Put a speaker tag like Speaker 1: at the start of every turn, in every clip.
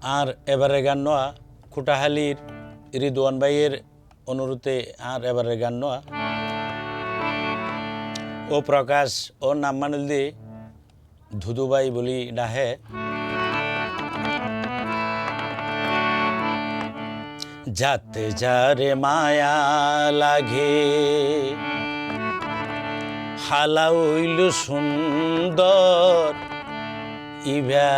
Speaker 1: আর এবারে গান নোয়া খুটাহালির রিদওয়ান ভাইয়ের অনুরোধে আর এবারে গান নোয়া ও প্রকাশ ও নাম মানুল দি ধুদুবাই বলি ডাহে যাতে যারে মায়া লাগে হালা হইল সুন্দর ইভা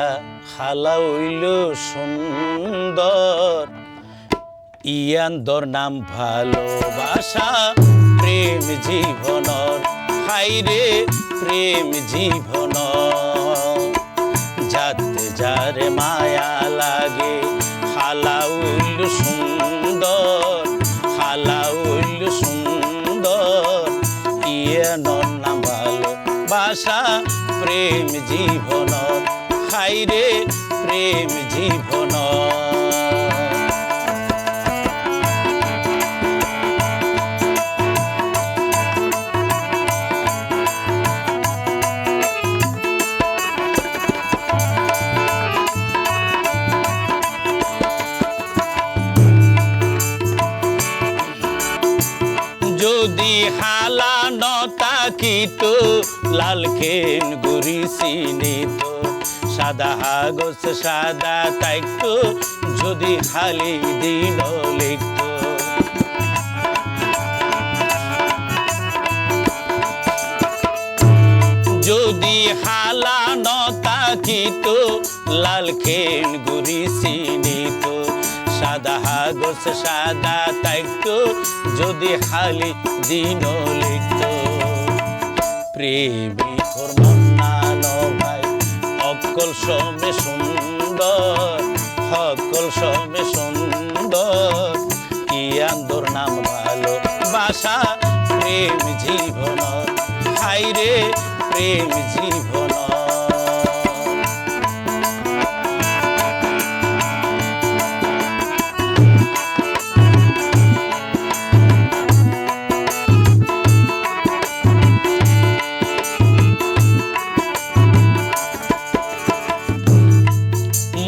Speaker 1: হালা হইল সুন্দর ইয়ান্দর নাম ভালোবাসা প্রেম জীবনর হাইরে প্রেম জীবন যাতে যারে মায়া লাগে হালা হইল সুন্দর হালা হইল সুন্দর ইয়ানোর নাম ভালোবাসা প্রেম জীবন হাইরে প্রেম জীবন যদি হালা নতাকিত লালখেন গুরি চিনিত সাদা হাগজ সাদা তাইত যদি হালি দিন লিখত যদি হালা নতাকিত লালখেন গুরি চিনিত সাদা হাগজ সাদা তাইত যদি হালি দিন লিখত প্রেমিকর মন্নানো ভাই অকল সমে সুন্দর সকল সমে সুন্দর ইয়ান্দর নাম ভালোবাসা প্রেম জীবন হাইরে প্রেম জীবন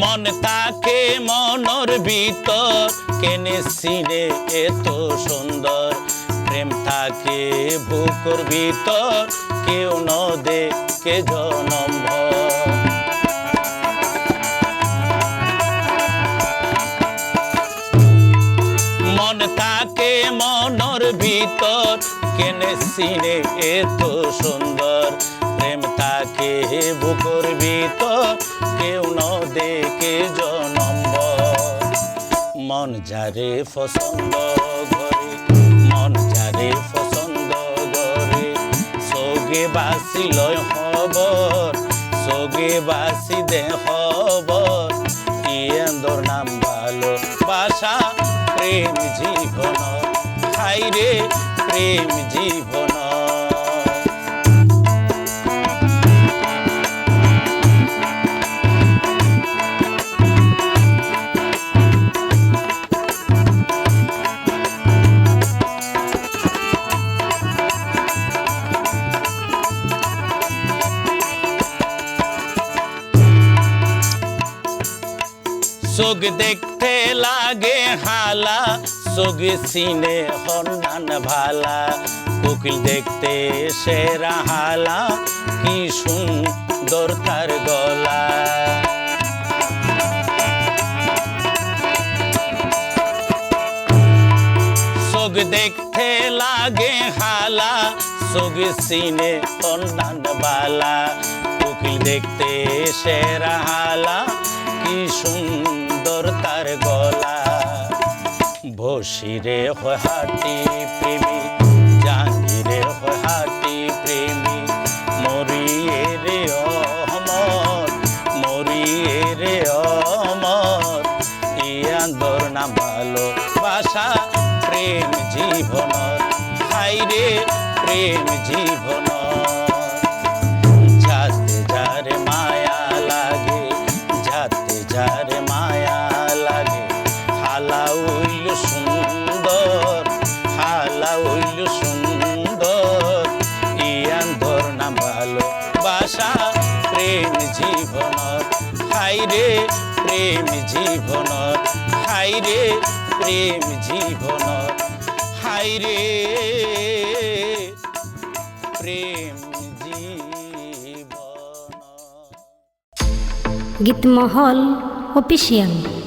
Speaker 1: মন তাকে মনর ভিতর কেনে সিনে এত সুন্দর প্রেম তাকে বুকর ভিতর কেউ ন দেখে জনম মন তাকে মনর ভিতর কেনে সিনে এত সুন্দর প্রেম তাকে বুকর ভিতর কেউ ন দেখে জনম মন যারে পছন্দ করে মন যারে পছন্দ করে সগে বাসি লয় খবর সগে বাসি দে খবর ইয়ান্দর নাম ভালোবাসা প্রেম জীবন হাইরে প্রেম জীবন চোখ দেখতে লাগে হালা চোখ সিনে হন্নান ভালা কোকিল দেখতে সেরা হালা কি সুন্দর তার গলা চোখ দেখতে লাগে হালা চোখ সিনে হন্নান ভালা কোকিল দেখতে সেরা হালা কি সুন্দর তার গলা বসিরে হয় হাটি প্রেমী জাঙ্গিরে হয় হাটি প্রেমী মরিয়ে রে অমর মরিয়ে রে অমর ইয়ান্দর নাম ভালোবাসা প্রেম জীবন হাইরে প্রেম জীবন যাতে যারে মায়া লাগে যাতে যারে মায়া লাগে হালা হইল সুন্দর হালা হইল সুন্দর ইয়ান্দর নাম ভালোবাসা প্রেম জীবন হাইরে প্রেম প্রেম জীবন হাইরে প্রেম জীবন হাইরে প্রেম জীবন।
Speaker 2: গীতমহল অফিসিয়াল।